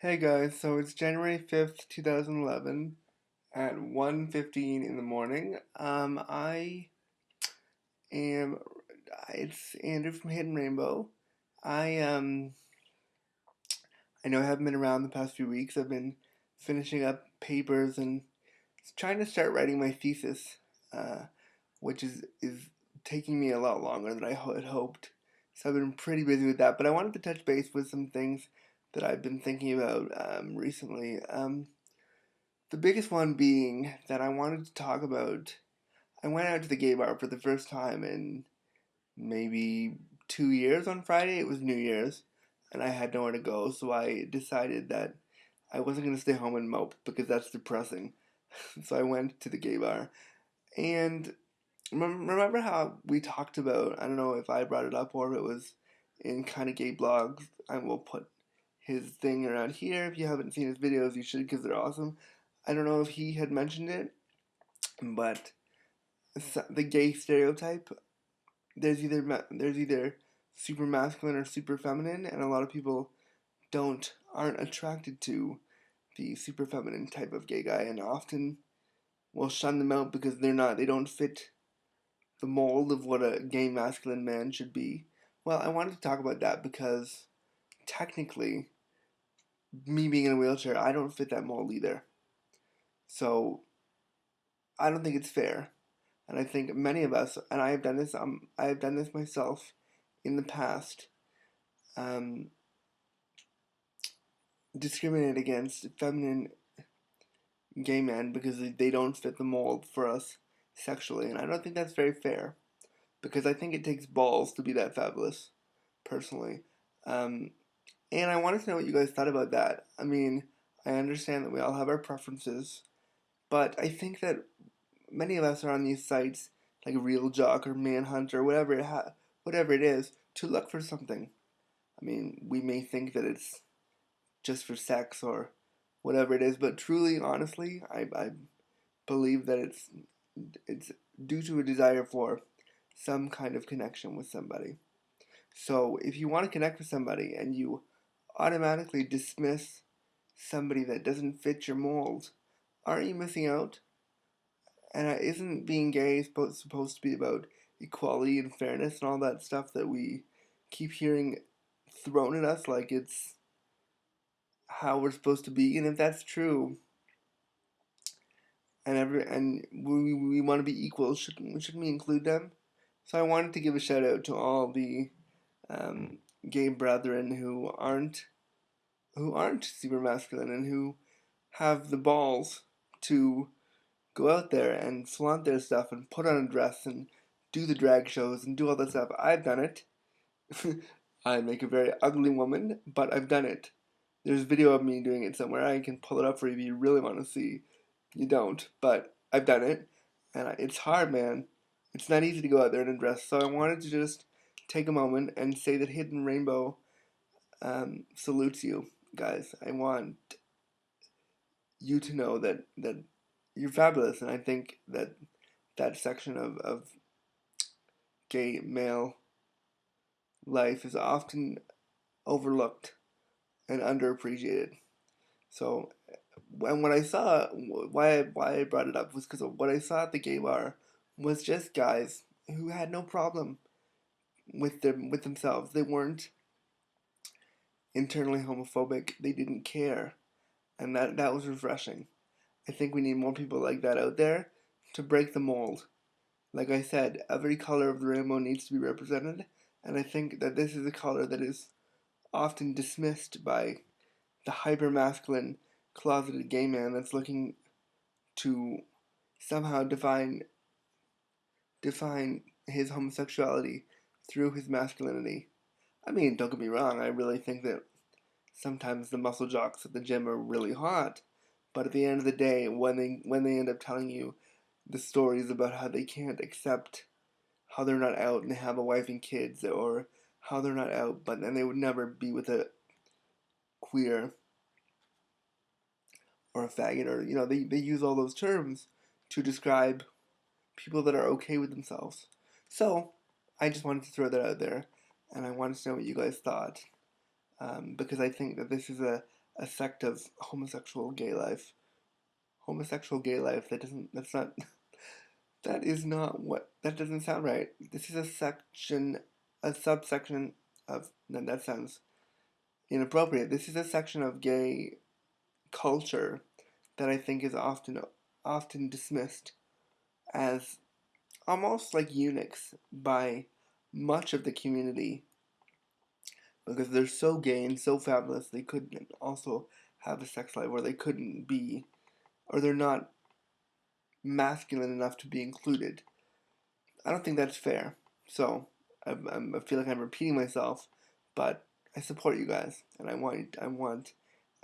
Hey guys, so it's January 5th, 2011 at 1:15 in the morning. Am it's Andrew from Hidden Rainbow. I um I know I haven't been around the past few weeks. I've been finishing up papers and trying to start writing my thesis, uh, which is taking me a lot longer than I had hoped. So I've been pretty busy with that, but I wanted to touch base with some things that I've been thinking about recently. The biggest one being that I wanted to talk about. I went out to the gay bar for the first time in maybe 2 years on Friday. It was New Year's, and I had nowhere to go, so I decided that I wasn't going to stay home and mope because that's depressing. So I went to the gay bar. And remember how we talked about, I don't know if I brought it up or if it was in kind of gay blogs. I will put his thing around here. If you haven't seen his videos, you should because they're awesome. I don't know if he had mentioned it, but the gay stereotype, there's either super masculine or super feminine, and a lot of people aren't attracted to the super feminine type of gay guy, and often will shun them out because they don't fit the mold of what a gay masculine man should be. Well, I wanted to talk about that because technically, me being in a wheelchair, I don't fit that mold either. So I don't think it's fair. And I think many of us, and I have done this myself in the past, um, discriminate against feminine gay men because they don't fit the mold for us sexually. And I don't think that's very fair because I think it takes balls to be that fabulous, personally. Um, and I wanted to know what you guys thought about that. I mean, I understand that we all have our preferences, but I think that many of us are on these sites like Real Jock or Manhunt or whatever it is to look for something. I mean, we may think that it's just for sex or whatever it is, but truly, honestly, I believe that it's due to a desire for some kind of connection with somebody. So if you want to connect with somebody and you automatically dismiss somebody that doesn't fit your mold, aren't you missing out? And isn't being gay supposed to be about equality and fairness and all that stuff that we keep hearing thrown at us like it's how we're supposed to be? And if that's true, and we want to be equal, shouldn't we include them? So I wanted to give a shout out to all the um, gay brethren who aren't super masculine and who have the balls to go out there and flaunt their stuff and put on a dress and do the drag shows and do all that stuff. I've done it. I make a very ugly woman, but I've done it. There's video of me doing it somewhere. I can pull it up for you if you really want to see. You don't, but I've done it, and it's hard, man. It's not easy to go out there in a dress. So I wanted to just take a moment and say that Hidden Rainbow salutes you, guys. I want you to know that you're fabulous, and I think that that section of gay male life is often overlooked and underappreciated. So, and what I saw, why I brought it up was because what I saw at the gay bar was just guys who had no problem with themselves. They weren't internally homophobic. They didn't care, and that was refreshing. I think we need more people like that out there to break the mold. Like I said, every color of the rainbow needs to be represented, and I think that this is a color that is often dismissed by the hyper masculine, closeted gay man that's looking to somehow define his homosexuality through his masculinity. I mean, don't get me wrong, I really think that sometimes the muscle jocks at the gym are really hot, but at the end of the day, when they end up telling you the stories about how they can't accept how they're not out and they have a wife and kids, or how they're not out, but then they would never be with a queer or a faggot, or they use all those terms to describe people that are okay with themselves. So I just wanted to throw that out there, and I wanted to know what you guys thought, because I think that this is a a sect of homosexual gay life. Homosexual gay life, that is not what, that doesn't sound right. This is a subsection of, no, that sounds inappropriate. This is a section of gay culture that I think is often dismissed as almost like eunuchs by much of the community because they're so gay and so fabulous they couldn't also have a sex life, or they couldn't be, or they're not masculine enough to be included. I don't think that's fair. So I feel like I'm repeating myself, but I support you guys, and I want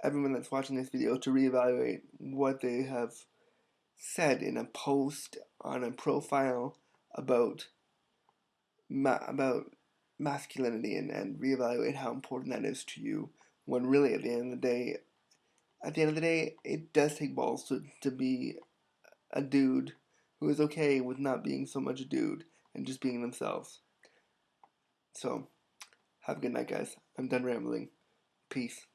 everyone that's watching this video to reevaluate what they have said in a post on a profile about about masculinity, and reevaluate how important that is to you, when really at the end of the day it does take balls to be a dude who is okay with not being so much a dude and just being themselves. So have a good night, guys. I'm done rambling. Peace.